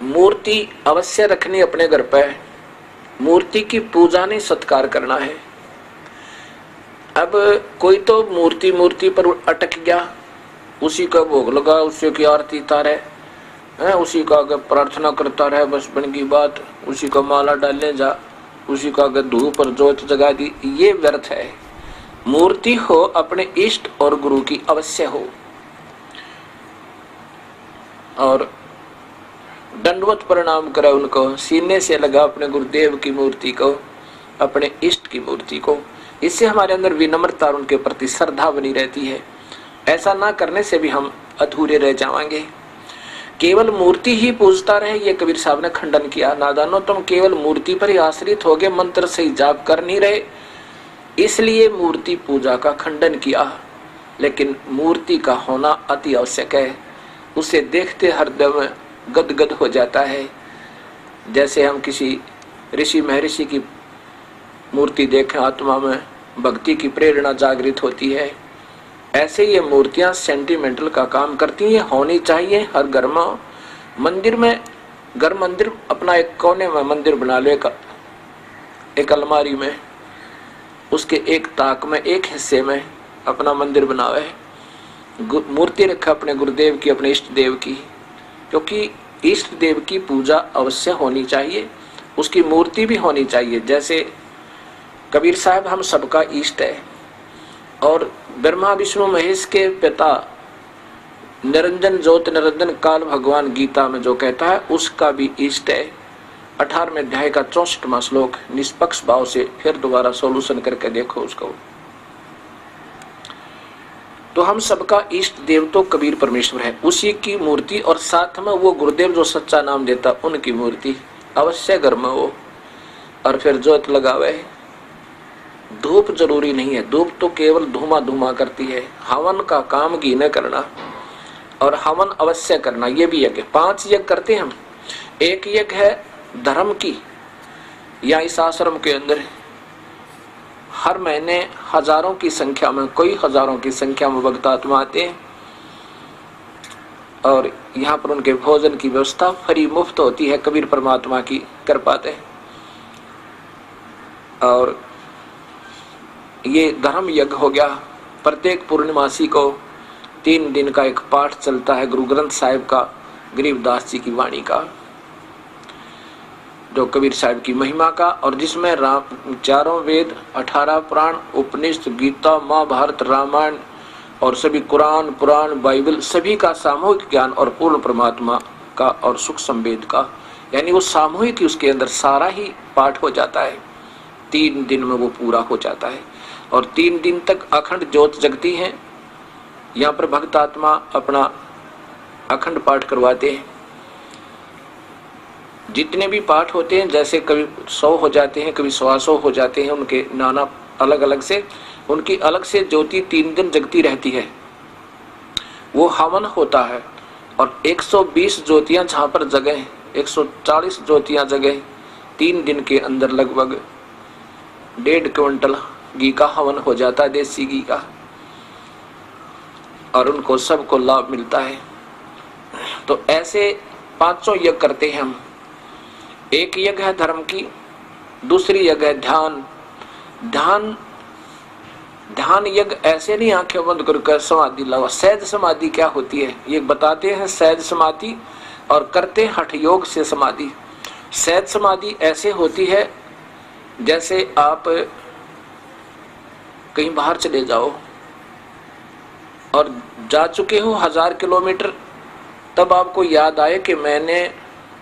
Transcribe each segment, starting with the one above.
मूर्ति अवश्य रखनी अपने घर पर, मूर्ति की पूजा नहीं सत्कार करना है। अब कोई तो मूर्ति पर अटक गया, उसी का भोग लगा, उसी की आरती तारे, उसी का आगे प्रार्थना करता रहे, बस बन की बात, उसी का माला डालने जा, उसी का आगे धूप और जोत जगा दी, ये व्यर्थ है। मूर्ति हो अपने इष्ट और गुरु की अवश्य हो, और दंडवत प्रणाम करे उनको, सीने से लगा अपने गुरुदेव की मूर्ति को, अपने इष्ट की मूर्ति को। इससे हमारे अंदर विनम्रता और उनके प्रति श्रद्धा बनी रहती है। ऐसा ना करने से भी हम अधूरे रह जाएंगे। केवल मूर्ति ही पूजता रहे, ये कबीर साहब ने खंडन किया। नादानो, तुम केवल मूर्ति पर ही आश्रित हो गए, मंत्र से ही जाप कर नहीं रहे, इसलिए मूर्ति पूजा का खंडन किया। लेकिन मूर्ति का होना अति आवश्यक है, उसे देखते हृदय गदगद हो जाता है। जैसे हम किसी ऋषि महर्षि की मूर्ति देखें, आत्मा में भक्ति की प्रेरणा जागृत होती है। ऐसे ये मूर्तियां सेंटिमेंटल का काम करती हैं, होनी चाहिए हर घर में। मंदिर में, घर मंदिर अपना एक कोने में मंदिर बना लो, एक अलमारी में, उसके एक ताक में, एक हिस्से में अपना मंदिर बनावे, मूर्ति रखा अपने गुरुदेव की, अपने इष्ट देव की, क्योंकि इष्ट देव की पूजा अवश्य होनी चाहिए, उसकी मूर्ति भी होनी चाहिए। जैसे कबीर साहब हम सबका इष्ट है, और ब्रह्मा विष्णु महेश के पिता निरंजन ज्योत निरंजन काल भगवान गीता में जो कहता है उसका भी इष्ट है। 18वें अध्याय का 64वां श्लोक, निष्पक्ष भाव से फिर दोबारा सॉल्यूशन करके देखो उसको। तो हम सबका इष्ट देव तो कबीर परमेश्वर है, उसी की मूर्ति, और साथ में वो गुरुदेव जो सच्चा नाम देता उनकी मूर्ति अवश्य घर में हो, और फिर ज्योत लगावे। धूप जरूरी नहीं है, धूप तो केवल धुआं करती है। हवन का काम घी न करना, और हवन अवश्य करना, ये भी यज्ञ। 5 यज्ञ करते हैं हम। एक यज्ञ है धर्म की, या इस आश्रम के अंदर हर महीने हजारों की संख्या में, कोई हजारों की संख्या में भक्त आत्मा आते हैं, और यहाँ पर उनके भोजन की व्यवस्था फ्री मुफ्त होती है, कबीर परमात्मा की कर पाते हैं। और ये धर्म यज्ञ हो गया। प्रत्येक पूर्णिमासी को 3 दिन का एक पाठ चलता है गुरु ग्रंथ साहिब का, गरीबदास जी की वाणी का, जो कबीर साहब की महिमा का, और जिसमें 4 वेद, 18 पुराण, उपनिषद, गीता, महाभारत, रामायण और सभी कुरान, पुराण, बाइबल, सभी का सामूहिक ज्ञान और पूर्ण परमात्मा का और सुख संवेद का, यानी वो सामूहिक ही उसके अंदर सारा ही पाठ हो जाता है। 3 दिन में वो पूरा हो जाता है, और 3 दिन तक अखंड ज्योत जगती है। यहाँ पर भक्त आत्मा अपना अखंड पाठ करवाते हैं। जितने भी पाठ होते हैं, जैसे कभी 100 हो जाते हैं, कभी 125 हो जाते हैं, उनके नाना अलग अलग से, उनकी अलग से ज्योति 3 दिन जगती रहती है। वो हवन होता है, और 120 ज्योतियां जहाँ पर जगह, 140 ज्योतियां जगह 3 दिन के अंदर लगभग 1.5 क्विंटल घी का हवन हो जाता है, देसी घी का, और उनको सबको लाभ मिलता है। तो ऐसे 500 यज्ञ करते हैं हम। एक यज्ञ है धर्म की, दूसरी यज्ञ है ध्यान। ध्यान यज्ञ ऐसे नहीं आंखें बंद करके समाधि लाओ। सहज समाधि क्या होती है ये बताते हैं, सहज समाधि, और करते हठ योग से समाधि। सहज समाधि ऐसे होती है जैसे आप कहीं बाहर चले जाओ और जा चुके हो 1000 किलोमीटर, तब आपको याद आए कि मैंने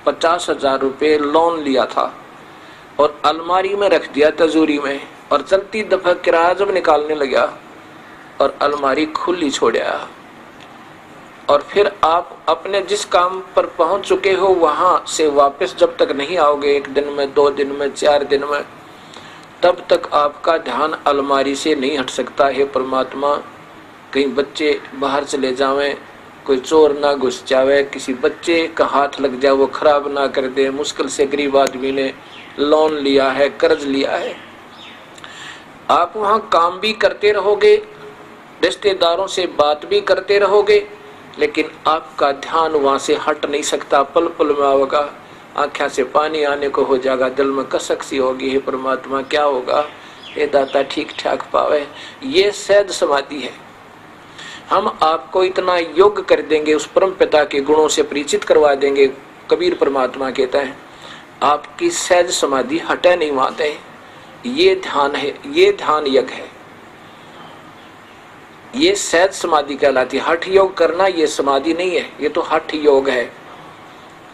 50,000 रुपये लोन लिया था और अलमारी में रख दिया तिजोरी में, और चलती दफा किराया जब निकालने लगा और अलमारी खुली छोड़ा, और फिर आप अपने जिस काम पर पहुंच चुके हो वहां से वापस जब तक नहीं आओगे, 1 दिन में, 2 दिन में, 4 दिन में, तब तक आपका ध्यान अलमारी से नहीं हट सकता है। परमात्मा, कहीं बच्चे बाहर चले जावें, कोई चोर ना घुस जावे, किसी बच्चे का हाथ लग जाए वो खराब ना कर दे, मुश्किल से गरीब आदमी ने लोन लिया है, कर्ज लिया है। आप वहाँ काम भी करते रहोगे, रिश्तेदारों से बात भी करते रहोगे, लेकिन आपका ध्यान वहां से हट नहीं सकता, पल पल में होगा, आँखों से पानी आने को हो जाएगा, दिल में कसक सी होगी, हे परमात्मा क्या होगा, हे दाता ठीक ठाक पावे। ये सहज समाधि है। हम आपको इतना योग्य कर देंगे, उस परम पिता के गुणों से परिचित करवा देंगे। कबीर परमात्मा कहता है आपकी सहज समाधि हटे नहीं माते। ये ध्यान है, ये ध्यान यज्ञ है, ये सहज समाधि कहलाती है। हठ योग करना ये समाधि नहीं है, ये तो हठ योग है,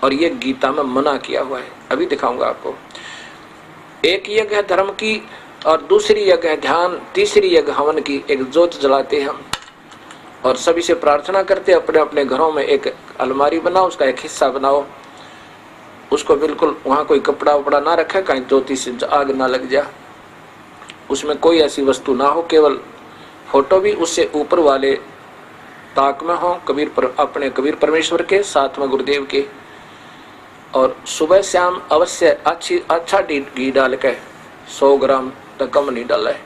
और ये गीता में मना किया हुआ है। अभी दिखाऊंगा आपको। एक यज्ञ है धर्म की, और दूसरी यज्ञ है ध्यान, तीसरी यज्ञ हवन की। एक ज्योत जलाते हैं हम और सभी से प्रार्थना करते, अपने अपने घरों में एक अलमारी बनाओ, उसका एक हिस्सा बनाओ, उसको बिल्कुल वहां कोई कपड़ा वपड़ा ना रखे, कहीं ज्योति से आग ना लग जाए, उसमें कोई ऐसी वस्तु ना हो, केवल फोटो भी उससे ऊपर वाले ताक में हो, अपने कबीर परमेश्वर के, साथ में गुरुदेव के। और सुबह शाम अवश्य अच्छा घी डाल के, 100 ग्राम तक कम नहीं डाला है,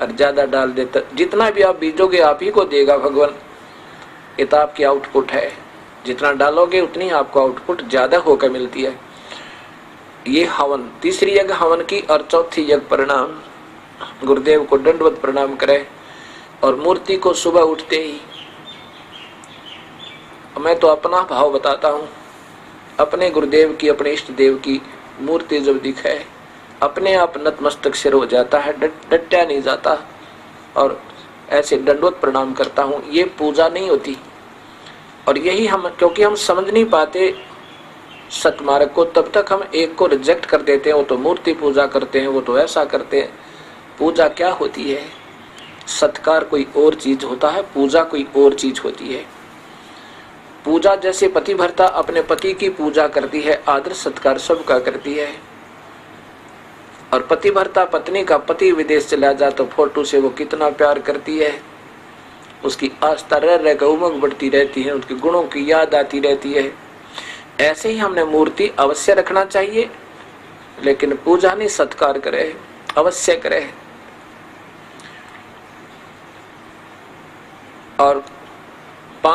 और ज्यादा डाल देता, जितना भी आप बीजोगे आप ही को देगा भगवान। ये तो आपकी आउटपुट है, जितना डालोगे उतनी आपको आउटपुट ज्यादा होकर मिलती है। ये हवन, तीसरी यज्ञ हवन की, और चौथी यज्ञ प्रणाम। गुरुदेव को दंडवत प्रणाम करे, और मूर्ति को सुबह उठते ही, मैं तो अपना भाव बताता हूँ, अपने गुरुदेव की, अपने इष्ट देव की मूर्ति जब दिखे, अपने आप नतमस्तक सिर हो जाता है, डटा नहीं जाता, और ऐसे दंडवत प्रणाम करता हूँ। ये पूजा नहीं होती। और यही हम, क्योंकि हम समझ नहीं पाते सतमार्ग को, तब तक हम एक को रिजेक्ट कर देते हैं। वो तो मूर्ति पूजा करते हैं, वो तो ऐसा करते हैं। पूजा क्या होती है? सत्कार कोई और चीज होता है, पूजा कोई और चीज होती है। पूजा जैसे पतिव्रता अपने पति की पूजा करती है, आदर सत्कार सबका करती है। और पतिव्रता पत्नी का पति विदेश चला जाए तो फोटो से वो कितना प्यार करती है, उसकी आस्था रह रहकर उमंग बढ़ती रहती है, उसके गुणों की याद आती रहती है। ऐसे ही हमने मूर्ति अवश्य रखना चाहिए, लेकिन पूजा नहीं, सत्कार करे, अवश्य करे। और